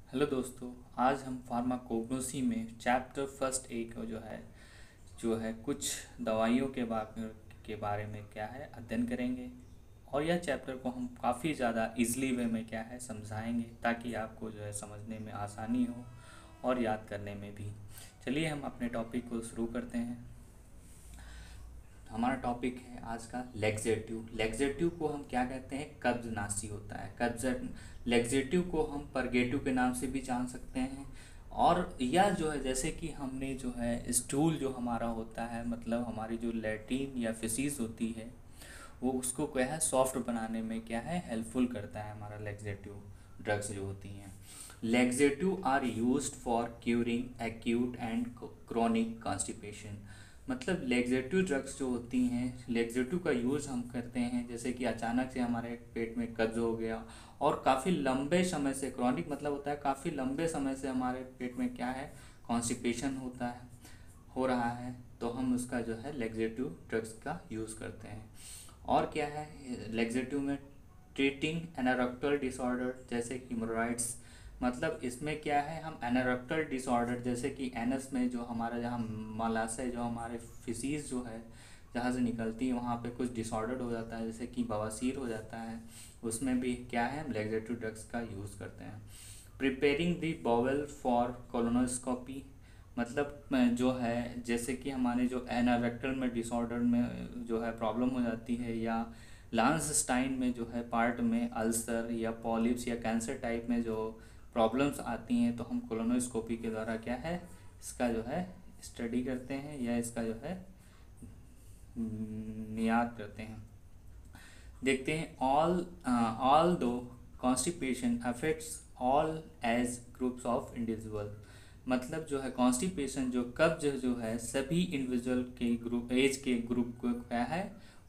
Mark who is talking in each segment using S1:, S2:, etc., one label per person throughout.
S1: Hello दोस्तों। आज हम फार्माकोग्नोसी में चैप्टर फर्स्ट ए को जो है कुछ दवाइयों के बारे में क्या है अध्ययन करेंगे। और यह चैप्टर को हम काफ़ी ज़्यादा इजली वे में क्या है समझाएंगे ताकि आपको जो है समझने में आसानी हो और याद करने में भी। चलिए हम अपने टॉपिक को शुरू करते हैं। हमारा टॉपिक है आज का लेग्जेटिव। लेग्जेटिव को हम क्या कहते हैं? कब्जनाशी होता है। कब्ज लेग्जेटिव को हम परगेटिव के नाम से भी जान सकते हैं। और यह जो है जैसे कि हमने जो है स्टूल जो हमारा होता है, मतलब हमारी जो लैट्रिन या फिसीज होती है, वो उसको क्या है सॉफ्ट बनाने में क्या है हेल्पफुल करता है हमारा लेग्जेटिव ड्रग्स जो होती हैं। Laxative are used for curing acute and chronic constipation. मतलब लेग्जेटिव ड्रग्स जो होती हैं, लेग्जेटिव का यूज़ हम करते हैं जैसे कि अचानक से हमारे पेट में कब्ज हो गया और काफ़ी लंबे समय से, क्रॉनिक मतलब होता है काफ़ी लंबे समय से हमारे पेट में क्या है कॉन्स्टिपेशन होता है, हो रहा है, तो हम उसका जो है लेग्जेटिव ड्रग्स का यूज़ करते हैं। और क्या है लेग्जेटिव में? ट्रीटिंग एनारेक्टल डिसऑर्डर जैसे हिमोरॉइड्स। मतलब इसमें क्या है, हम एनारेक्टल डिसऑर्डर जैसे कि एनस में जो हमारा जहाँ मलाशय जो हमारे फिसीज जो है जहाँ से निकलती है वहाँ पे कुछ डिसऑर्डर हो जाता है, जैसे कि बवासीर हो जाता है, उसमें भी क्या है हम लेग्जेटिव ड्रग्स का यूज़ करते हैं। Preparing the bowel for colonoscopy. मतलब जो है जैसे कि हमारे जो एनारेक्टल में डिसऑर्डर में जो है प्रॉब्लम हो जाती है, या लांसस्टाइन में जो है पार्ट में अल्सर या पॉलिप्स या कैंसर टाइप में जो प्रॉब्लम्स आती हैं, तो हम कोलोनोस्कोपी के द्वारा क्या है इसका जो है स्टडी करते हैं या इसका जो है नियात करते हैं। देखते हैं ऑल दो constipation affects all age groups of individual. मतलब जो है कॉन्स्टिपेशन जो कब्ज जो है सभी इंडिविजुअल के ग्रुप एज के ग्रुप को क्या है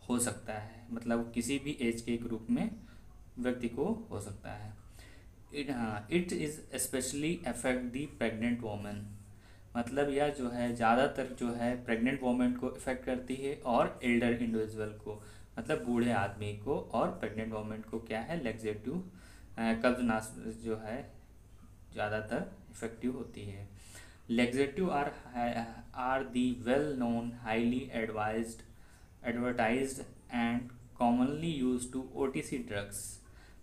S1: हो सकता है, मतलब किसी भी एज के ग्रुप में व्यक्ति को हो सकता है। It is specially affect the pregnant women. मतलब यह जो है ज़्यादातर जो है प्रेग्नेंट वोमेन को इफ़ेक्ट करती है और एल्डर इंडिविजुअल को, मतलब बूढ़े आदमी को और प्रेग्नेंट वोमेन को क्या है लेग्जेटिव कब्ज नाश जो है ज़्यादातर इफ़ेक्टिव होती है। Laxative are the well known highly advised advertised and commonly use to OTC drugs,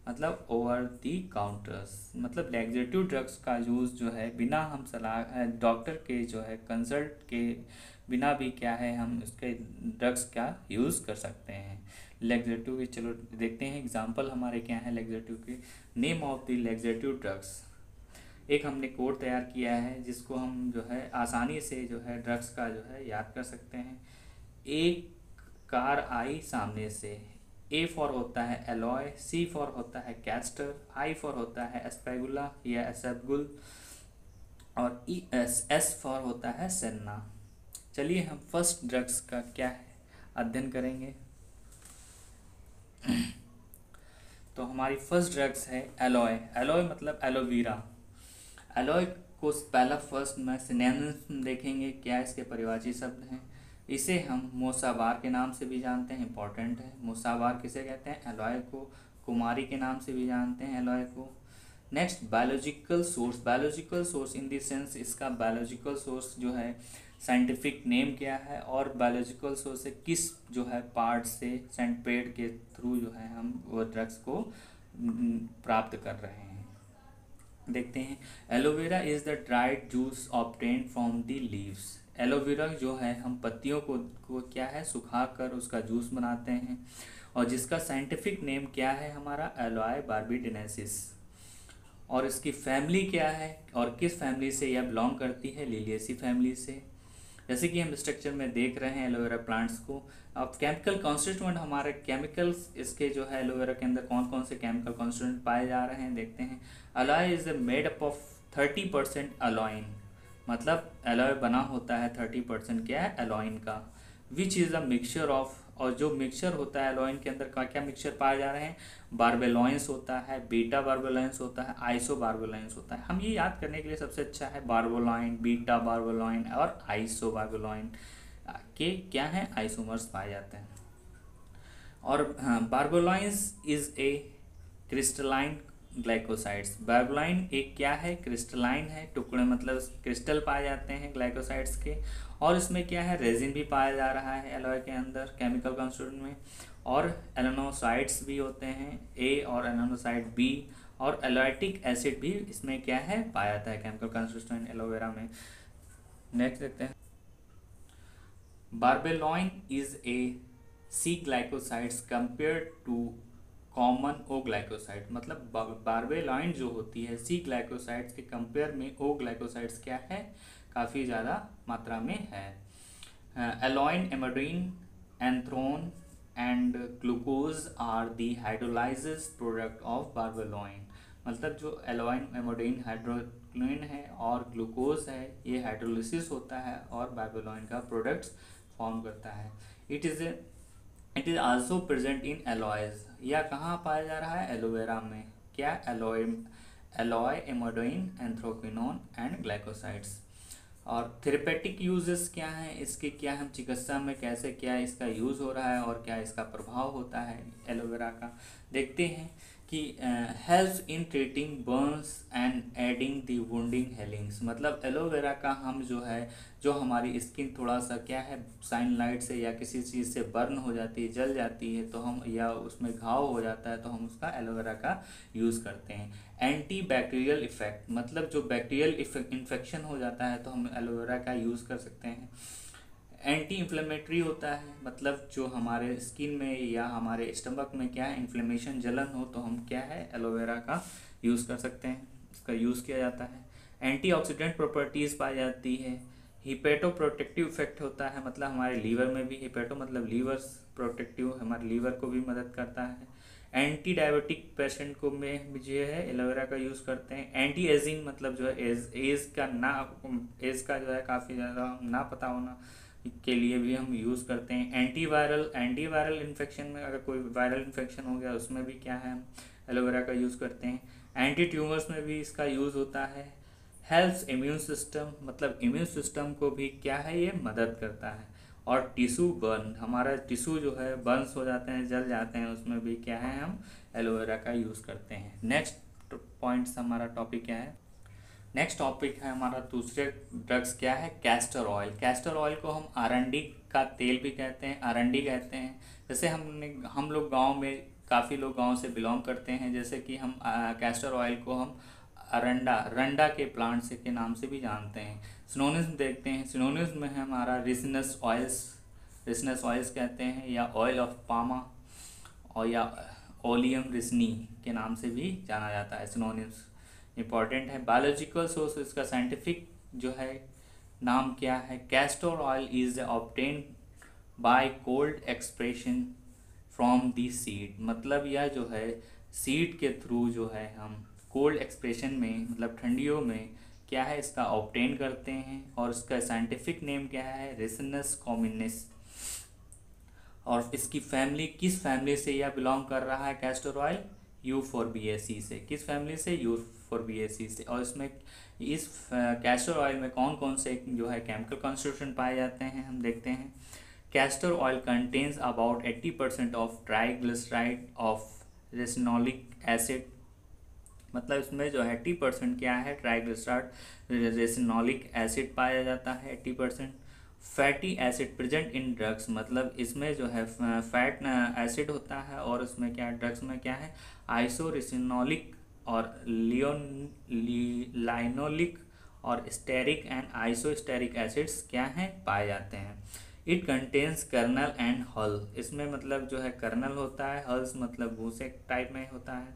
S1: मतलब ओवर दी काउंटर्स। मतलब लेग्जेटिव ड्रग्स का यूज़ जो है बिना हम सलाह डॉक्टर के जो है कंसल्ट के बिना भी क्या है हम उसके ड्रग्स का यूज़ कर सकते हैं। लेग्जेटिव के चलो देखते हैं एग्जांपल हमारे क्या हैं लेग्जेटिव के। Name of the laxative drugs. एक हमने कोड तैयार किया है जिसको हम जो है आसानी से जो है ड्रग्स का जो है याद कर सकते हैं। एक कार आई सामने से। ए फॉर होता है एलॉय, सी फॉर होता है कैस्टर, आई फॉर होता है एस्पेगुला या एसेबगुल, और ई एस फॉर होता है सेन्ना। चलिए हम फर्स्ट ड्रग्स का क्या है अध्ययन करेंगे। तो हमारी फर्स्ट ड्रग्स है एलॉय। एलॉय मतलब एलोवेरा। एलॉय को पहला फर्स्ट में सिनोनिम्स देखेंगे, क्या इसके परिभाषी शब्द हैं। इसे हम मोसाबार के नाम से भी जानते हैं, इंपॉर्टेंट है। मोसाबार किसे कहते हैं? एलॉय को। कुमारी के नाम से भी जानते हैं एलॉय को। Next biological source. Biological source in the sense इसका बायोलॉजिकल सोर्स जो है साइंटिफिक नेम क्या है, और बायोलॉजिकल सोर्स से किस जो है पार्ट से सेंट्रेड के थ्रू जो है हम वो ड्रग्स को प्राप्त कर रहे हैं। देखते हैं। Aloe vera is the dried juice obtain from the leaves. Aloe vera जो है हम पत्तियों को क्या है सुखा कर उसका जूस बनाते हैं, और जिसका साइंटिफिक नेम क्या है हमारा एलोए बार्बाडेनेसिस। और इसकी फैमिली क्या है और किस फैमिली से यह बिलोंग करती है? लिलियेसी फैमिली से। जैसे कि हम स्ट्रक्चर में देख रहे हैं एलोवेरा प्लांट्स को। अब केमिकल कॉन्स्टिट्यूएंट हमारे केमिकल्स इसके जो है एलोवेरा के अंदर कौन कौन से केमिकल कॉन्स्टिट्यूएंट पाए जा रहे हैं देखते हैं। Alloy is made up of 30% अलोइन। मतलब एलोए बना होता है 30% क्या है एलोइन का। Which is a mixture of, और जो मिक्सचर होता है एलोइन के अंदर क्या क्या मिक्सचर पाए जा रहे हैं? बार्बेलोइंस होता है, बीटा बार्बेलोइंस होता है, आइसो बार्बेलोइंस होता है। हम ये याद करने के लिए सबसे अच्छा है बार्बोलाइन, बीटा बार्बोलाइन और आइसो बार्बोलाइन के क्या हैं आइसोमर्स पाए जाते हैं। और हाँ, बार्बोलाइंस इज ए क्रिस्टलाइन ग्लाइकोसाइड्स। बार्बोलाइन एक क्या है, क्रिस्टलाइन है, टुकड़े मतलब क्रिस्टल पाए जाते हैं ग्लाइकोसाइड्स के, और इसमें क्या है, रेजिन भी पाया जा रहा है एलॉय के अंदर केमिकल कॉन्स्टिट्यूएंट में, और एलानोसाइड्स भी होते हैं ए और एलानोसाइड बी, और एलोएटिक एसिड भी इसमें क्या है, पाया जाता है केमिकल कॉन्स्टिट्यूएंट एलोवेरा में। नेक्स्ट देखते हैं, barbaloin is a C glycosides compare to common O glycoside. मतलब बार्बेलॉइन जो होती है सी ग्लाइकोसाइड्स के कंपेयर में ओ ग्लाइकोसाइड्स क्या है, काफ़ी ज़्यादा मात्रा में है। Aloin, emodin, anthrone and glucose are the hydrolysis product of barbaloin. मतलब जो एलोइन, एमाडोइन, हाइड्रोक्लोइन है और ग्लूकोज है, ये हाइड्रोलिसिस होता है और बार्बेलॉइन का प्रोडक्ट्स फॉर्म करता है। It is also present in alloys, या कहाँ पाया जा रहा है, एलोवेरा में। क्या, एलॉय, एमाडोइन, एंथ्रोक्विनोन एंड ग्लाइकोसाइड्स। और थेरेपेटिक यूजेस क्या हैं इसके, क्या हम चिकित्सा में कैसे क्या इसका यूज़ हो रहा है और क्या इसका प्रभाव होता है एलोवेरा का, देखते हैं कि helps in treating burns and aiding the wounding healings. मतलब एलोवेरा का हम जो है, जो हमारी स्किन थोड़ा सा क्या है, सनलाइट से या किसी चीज़ से बर्न हो जाती है, जल जाती है, तो हम, या उसमें घाव हो जाता है, तो हम उसका एलोवेरा का यूज़ करते हैं। एंटी बैक्टीरियल इफेक्ट, मतलब जो बैक्टीरियल इन्फेक्शन हो जाता है तो हम एलोवेरा का यूज़ कर सकते हैं। एंटी इन्फ्लेमेटरी होता है, मतलब जो हमारे स्किन में या हमारे स्टमक में क्या है, इन्फ्लेमेशन, जलन हो, तो हम क्या है, एलोवेरा का यूज़ कर सकते हैं, इसका यूज़ किया जाता है। एंटीऑक्सीडेंट प्रॉपर्टीज़ पाई जाती है। हिपेटो प्रोटेक्टिव इफेक्ट होता है, मतलब हमारे लीवर में भी, हिपेटो मतलब लीवर, प्रोटेक्टिव हमारे लीवर को भी मदद करता है। एंटी डायबिटिक पेशेंट को में जो है एलोवेरा का यूज़ करते हैं। एंटी एजिंग, मतलब जो है एज का जो है काफ़ी ज़्यादा ना पता होना के लिए भी हम यूज़ करते हैं। एंटीवायरल इन्फेक्शन में, अगर कोई वायरल इन्फेक्शन हो गया उसमें भी क्या है, हम एलोवेरा का यूज़ करते हैं। एंटी ट्यूमर्स में भी इसका यूज़ होता है। हेल्प्स इम्यून सिस्टम, मतलब इम्यून सिस्टम को भी क्या है, ये मदद करता है। और टिश्यू बर्न, हमारा टिश्यू जो है बर्न्स हो जाते हैं, जल जाते हैं, उसमें भी क्या है, हम एलोवेरा का यूज़ करते हैं। नेक्स्ट पॉइंट्स हमारा टॉपिक क्या है, नेक्स्ट टॉपिक है हमारा दूसरे ड्रग्स क्या है, कैस्टर ऑयल। कैस्टर ऑयल को हम आरंडी का तेल भी कहते हैं, आरंडी कहते हैं। जैसे हम लोग गांव में, काफ़ी लोग गांव से बिलोंग करते हैं, जैसे कि हम कैस्टर ऑयल को हम रंडा के प्लांट से के नाम से भी जानते हैं। सिनोनिम्स देखते हैं, सिनोनिम्स में है हमारा रिसिनस ऑयल्स कहते हैं, या ऑयल ऑफ पामा, और या ओलियम रिसनी के नाम से भी जाना जाता है। सिनोनिम्स इंपॉर्टेंट है। बायोलॉजिकल सोर्स, इसका साइंटिफिक जो है नाम क्या है, castor oil is obtain by cold expression from the seed. मतलब यह जो है सीड के थ्रू जो है हम कोल्ड एक्सप्रेशन में, मतलब ठंडियों में क्या है, इसका ऑब्टेन करते हैं, और इसका साइंटिफिक नेम क्या है, रिसिनस कॉम्बिनेस। और इसकी फैमिली, किस फैमिली से यह बिलोंग कर रहा है, कैस्टर ऑयल, यूफोर्बिएसी से। किस फैमिली से, यूफोर्बिएसी से। और इसमें इस कैस्टर ऑयल में कौन कौन से जो है केमिकल कॉन्स्टिट्यूशन पाए जाते हैं, हम देखते हैं। Castor oil contains about 80% of triglyceride of ricinoleic acid. मतलब इसमें जो है 80% क्या है, ट्राइग्लिसराइड रेसिनोलिक एसिड पाया जाता है 80%। Fatty acid present in drugs, मतलब इसमें जो है फैट एसिड होता है, और इसमें क्या, ड्रग्स में क्या है, आइसोरिसिनोलिक और लाइनोलिक और स्टेरिक एंड आइसोस्टेरिक एसिड्स क्या हैं, पाए जाते हैं। इट कंटेन्स कर्नल एंड हल, इसमें मतलब जो है कर्नल होता है, हल्स मतलब भूसे टाइप में होता है।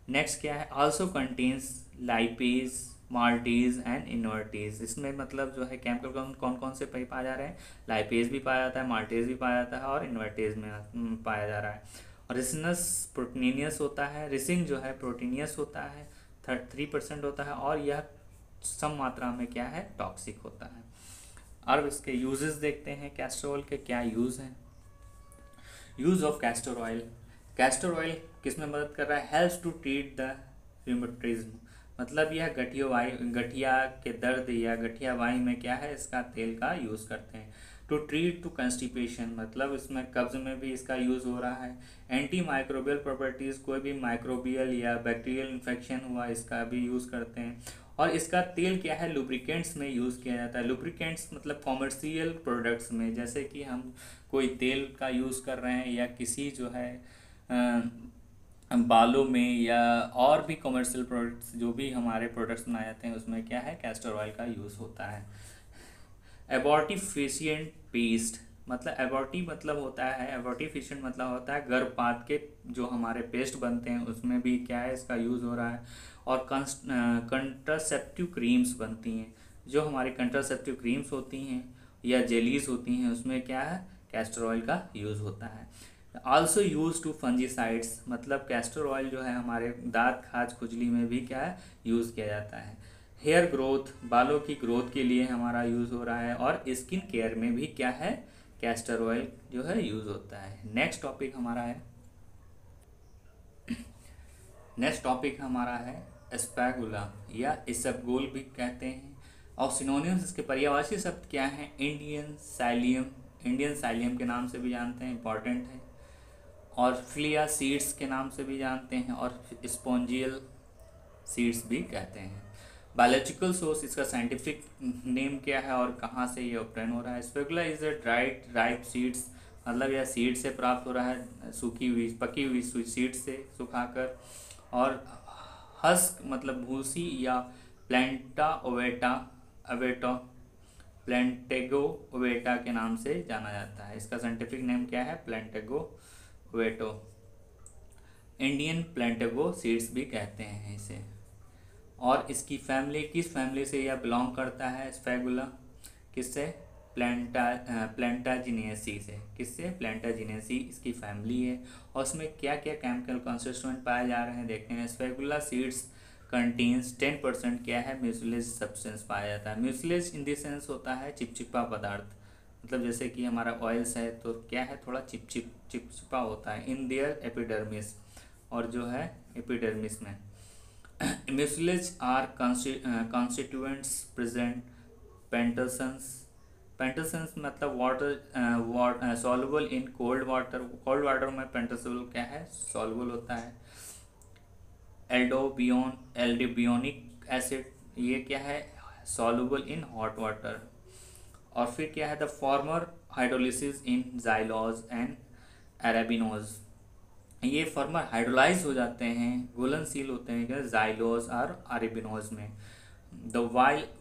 S1: नेक्स्ट क्या है, also contains lipase, maltase and invertase. इसमें मतलब जो है केमिकल कौन कौन से पाए जा रहे हैं, लाइपेज भी पाया जाता है, माल्टेज भी पाया जाता है, और इनवर्टेज में पाया जा रहा है। और रिसिनस प्रोटीनियस होता है, रिसिन जो है प्रोटीनियस होता है, 3% होता है, और यह सम मात्रा में क्या है, टॉक्सिक होता है। अब इसके यूजेस देखते हैं, कैस्टर ऑयल के क्या यूज़ हैं। Use of castor oil, castor oil किस में मदद कर रहा है, helps to treat the rheumatism. मतलब यह गठिया के दर्द या गठिया वाई में क्या है, इसका तेल का यूज़ करते हैं। टू ट्रीट टू कंस्टिपेशन, मतलब इसमें कब्ज में भी इसका यूज़ हो रहा है। एंटी माइक्रोबियल प्रॉपर्टीज़, कोई भी माइक्रोबियल या बैक्टीरियल इन्फेक्शन हुआ इसका भी यूज़ करते हैं। और इसका तेल क्या है, लुब्रिकेंट्स में यूज़ किया जाता है। लुब्रिकेंट्स मतलब कॉमर्शियल प्रोडक्ट्स में, जैसे कि हम कोई तेल का यूज़ कर रहे हैं या किसी जो है बालों में, या और भी कमर्शियल प्रोडक्ट्स जो भी हमारे प्रोडक्ट्स बनाए जाते हैं उसमें क्या है, कैस्टर ऑयल का यूज़ होता है। एबॉर्टिफिशिएंट पेस्ट, मतलब एबॉर्टी मतलब होता है, एबॉर्टिफिशिएंट मतलब होता है गर्भपात के जो हमारे पेस्ट बनते हैं उसमें भी क्या है, इसका यूज़ हो रहा है। और कंट्रासेप्टिव क्रीम्स बनती हैं, जो हमारी कंट्रासेप्टिव क्रीम्स होती हैं या जेलीज होती हैं उसमें क्या है, कैस्टर ऑयल का यूज़ होता है। आल्सो यूज टू फंजीसाइड्स, मतलब कैस्टर ऑयल जो है हमारे दांत खाज खुजली में भी क्या है, यूज़ किया जाता है। हेयर ग्रोथ, बालों की ग्रोथ के लिए हमारा यूज़ हो रहा है। और स्किन केयर में भी क्या है, कैस्टर ऑयल जो है यूज़ होता है। नेक्स्ट टॉपिक हमारा है स्पैगुला या इसबगोल भी कहते हैं। और सिनोनिम्स, इसके पर्यायवाची शब्द क्या है, इंडियन साइलियम, इंडियन साइलियम के नाम से भी जानते हैं, इंपॉर्टेंट है। और फ्लिया सीड्स के नाम से भी जानते हैं, और स्पॉन्जियल सीड्स भी कहते हैं। बायोलॉजिकल सोर्स, इसका साइंटिफिक नेम क्या है और कहाँ से ये ऑब्टेन हो रहा है। Ispaghula is a dried ripe seeds, मतलब यह सीड से प्राप्त हो रहा है, सूखी हुई पकी हुई सीड से सुखाकर। और हस्क मतलब भूसी, या प्लेंटा ओवेटा अवेटो प्लेंटेगो ओवेटा के नाम से जाना जाता है। इसका साइंटिफिक नेम क्या है, प्लेंटेगो ओवेटो। इंडियन प्लेंटेगो सीड्स भी कहते हैं इसे। और इसकी फैमिली, किस फैमिली से यह बिलोंग करता है, स्पैगुला, किससे, प्लेंटाजिनेसी से। किससे, प्लेंटाजिनेसी इसकी फैमिली है। और उसमें क्या क्या केमिकल कॉन्स्टिट्यूएंट पाए जा रहे हैं देखते हैं। स्पैगुला सीड्स कंटेन्स 10% क्या है, म्यूसिलेज सब्सटेंस पाया जाता है। म्यूसिलेज इन द सेंस होता है चिपचिपा पदार्थ, मतलब जैसे कि हमारा ऑयल्स है तो क्या है, थोड़ा चिपचिपा होता है इन देयर एपिडर्मिस, और जो है एपिडर्मिस में। म्यूसिलेज आर कॉन्स्टिट्यूएंट्स प्रेजेंट पेंटोसन्स मतलब water soluble in cold water में पेंटोसोल क्या है, सॉल्युबल होता है। एल्डोबियोनिक एसिड, ये क्या है, सॉल्युबल इन हॉट वाटर। और फिर क्या है, the former hydrolysis in xylose and arabinose, ये फॉर्मर हाइड्रोलाइज हो जाते हैं, घुलनशील होते हैं जाइलोज और अरेबिनोज में। द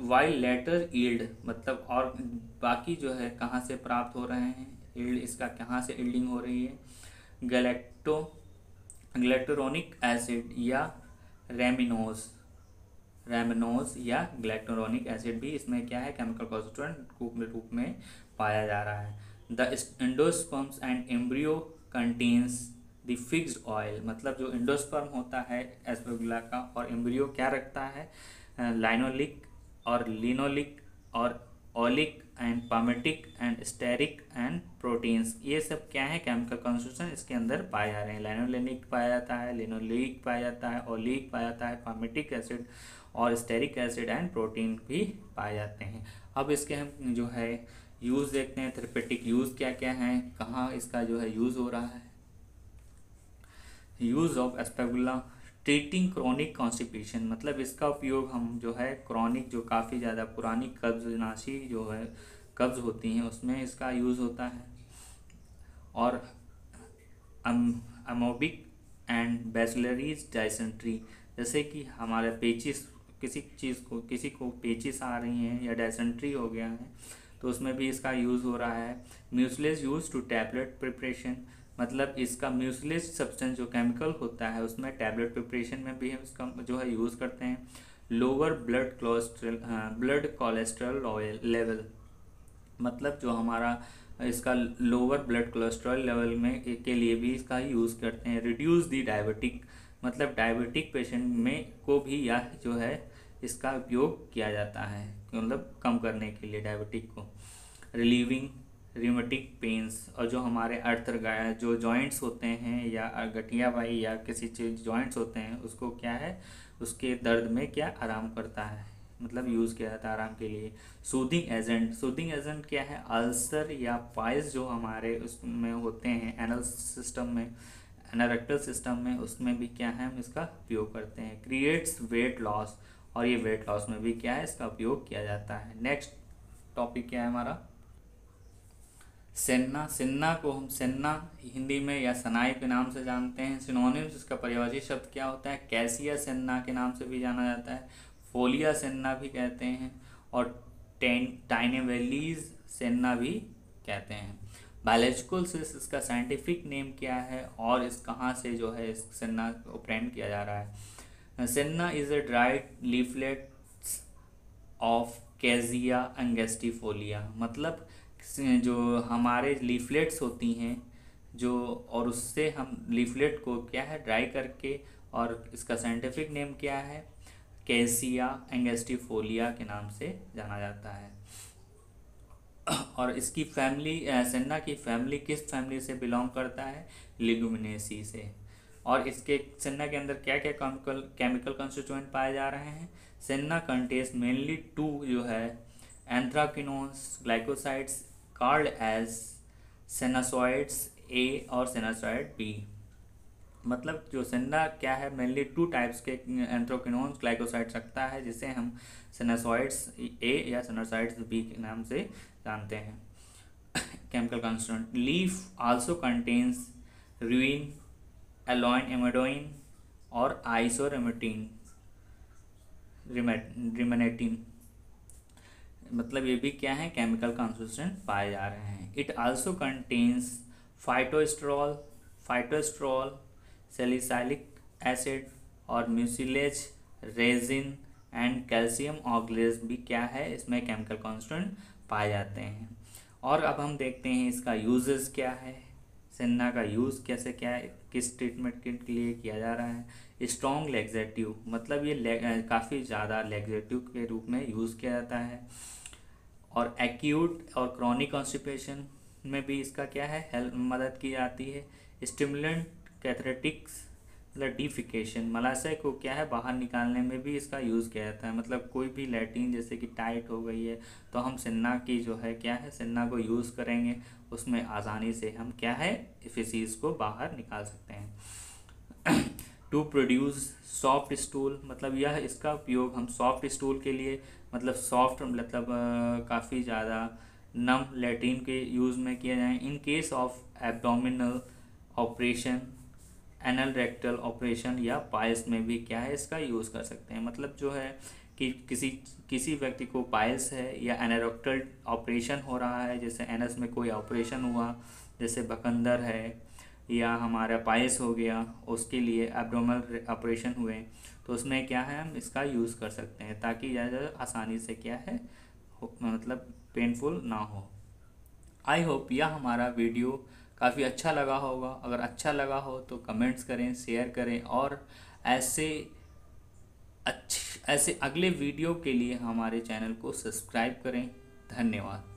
S1: वाइल लेटर ईल्ड, मतलब और बाकी जो है कहाँ से प्राप्त हो रहे हैं, ईल्ड इसका कहाँ से ईल्डिंग हो रही है, ग्लैक्टोरोनिक एसिड या रेमिनोज या ग्लैक्टोरोनिक एसिड भी इसमें क्या है, केमिकल कॉन्स्टिट्यूएंट रूप में पाया जा रहा है। The endosperms and embryo contains the fixed oil, मतलब जो एंडोस्पर्म होता है एस्पेगुला का, और एम्ब्रियो क्या रखता है, लाइनोलिक और लिनोलिक और oleic and palmitic and stearic and proteins, ये सब क्या है, केमिकल कॉन्स्टिट्यूशन इसके अंदर पाए जा रहे हैं। लाइनोलेनिक पाया जाता है, लिनोलिक पाया जाता है, ओलिक पाया जाता है, पामेटिक एसिड और स्टेरिक एसिड एंड प्रोटीन भी पाए जाते हैं। अब इसके हम जो है यूज़ देखते हैं, थेरेपेटिक यूज़ क्या क्या है, कहाँ इसका जो है यूज़ हो रहा है। Use of ispaghula treating chronic constipation, मतलब इसका उपयोग हम जो है क्रॉनिक, जो काफ़ी ज़्यादा पुरानी कब्ज़नाशी जो है कब्ज़ होती हैं उसमें इसका यूज़ होता है। और अमोबिक एंड बैसिलरीज डायसेंट्री, जैसे कि हमारे पेचिस, किसी को पेचिस आ रही हैं या डायसेंट्री हो गया है तो उसमें भी इसका यूज़ हो रहा है। Mucilage use to tablet preparation, मतलब इसका म्यूसिलेज सब्सटेंस जो केमिकल होता है उसमें टैबलेट प्रिपरेशन में भी इसका जो है यूज़ करते हैं। लोअर ब्लड कोलेस्ट्रॉल लेवल, मतलब जो हमारा इसका लोअर ब्लड कोलेस्ट्रॉल लेवल में के लिए भी इसका यूज़ करते हैं। रिड्यूस दी डायबिटिक, मतलब डायबिटिक पेशेंट में को भी यह जो है इसका उपयोग किया जाता है, मतलब कम करने के लिए डायबिटिक को। रिलीविंग रिमेटिक पेन्स, और जो हमारे जो जॉइंट्स होते हैं या गठिया भाई या किसी चीज़ जॉइंट्स होते हैं उसको क्या है, उसके दर्द में क्या आराम करता है, मतलब यूज़ किया जाता है आराम के लिए। सूदिंग एजेंट क्या है, अल्सर या पाइल्स जो हमारे उसमें होते हैं एनल सिस्टम में, एनारेक्टल सिस्टम में, उसमें भी क्या है हम इसका उपयोग करते हैं। क्रिएट्स वेट लॉस, और ये वेट लॉस में भी क्या है इसका उपयोग किया जाता है। नेक्स्ट टॉपिक क्या है हमारा, सेन्ना। सेन्ना को हम सेन्ना हिंदी में या सनाई के नाम से जानते हैं। सिनोनिम्स, इसका पर्यायवाची शब्द क्या होता है, कैसिया सेन्ना के नाम से भी जाना जाता है, फोलिया सेन्ना भी कहते हैं, और टाइनेवेलीज सेन्ना भी कहते हैं। बायोलॉजिकल से इसका साइंटिफिक नेम क्या है और इस कहाँ से जो है इस सेन्ना को ब्रांड किया जा रहा है। Senna is a dried leaflets of cassia angustifolia, मतलब जो हमारे लीफलेट्स होती हैं जो, और उससे हम लीफलेट को क्या है ड्राई करके, और इसका साइंटिफिक नेम क्या है, कैसिया एंगेस्टिफोलिया के नाम से जाना जाता है। और इसकी फैमिली, सेन्ना की फैमिली किस फैमिली से बिलोंग करता है, लिगुमिनेसी से। और इसके सेन्ना के अंदर क्या क्या केमिकल कंस्टिट्यूएंट पाए जा रहे हैं। सेन्ना कंटेन्स मेनली 2 जो है एंथ्राकिनोन्स ग्लाइकोसाइड्स कॉल्ड एज सेनासॉइड्स ए और सेनासॉइड बी। मतलब जो सेन्ना क्या है मेनली 2 टाइप्स के एंथ्राकिनोन्स ग्लाइकोसाइड्स रखता है, जिसे हम सेनासॉइड्स ए या सेनासॉइड्स बी के नाम से जानते हैं। Chemical constituent, leaf also contains rhein, aloin, emodin और आइसोरेमेटिन, रिमेनेटिन, मतलब ये भी क्या है केमिकल कंस्टिट्यूएंट पाए जा रहे हैं। It also contains phytosterol, salicylic acid और mucilage, resin and calcium oxalate भी क्या है इसमें केमिकल कंस्टिट्यूएंट पाए जाते हैं। और अब हम देखते हैं इसका यूजेस क्या है, सेन्ना का यूज़ कैसे क्या है, किस ट्रीटमेंट के लिए किया जा रहा है। स्ट्रॉन्ग लेग्जेटिव, मतलब ये काफ़ी ज़्यादा लेग्जेटिव के रूप में यूज़ किया जाता है। और एक्यूट और क्रॉनिक कॉन्स्टिपेशन में भी इसका क्या है हेल्प मदद की जाती है। स्टिमुलेंट कैथरेटिक्स, मतलब डिफिकेशन, मलाशय को क्या है बाहर निकालने में भी इसका यूज़ किया जाता है। मतलब कोई भी लैट्रिन जैसे कि टाइट हो गई है तो हम सेन्ना की जो है क्या है सेन्ना को यूज़ करेंगे, उसमें आसानी से हम क्या है फेसिस को बाहर निकाल सकते हैं। टू प्रोड्यूस सॉफ्ट स्टूल, मतलब यह इसका उपयोग हम सॉफ्ट स्टूल के लिए, मतलब सॉफ्ट मतलब काफ़ी ज़्यादा नम लैट्रिन के यूज़ में किया जाए। In case of abdominal operation, anal rectal operation या पाइल्स में भी क्या है इसका यूज़ कर सकते हैं। मतलब जो है कि किसी व्यक्ति को पाइल्स है या एनारेक्टल ऑपरेशन हो रहा है, जैसे एनस में कोई ऑपरेशन हुआ, जैसे बकंदर है या हमारा पाइल्स हो गया, उसके लिए एब्डोमिनल ऑपरेशन हुए, तो उसमें क्या है हम इसका यूज़ कर सकते हैं ताकि ज़्यादा आसानी से क्या है मतलब पेनफुल ना हो। आई होप यह हमारा वीडियो काफ़ी अच्छा लगा होगा। अगर अच्छा लगा हो तो कमेंट्स करें, शेयर करें, और ऐसे अगले वीडियो के लिए हमारे चैनल को सब्सक्राइब करें। धन्यवाद।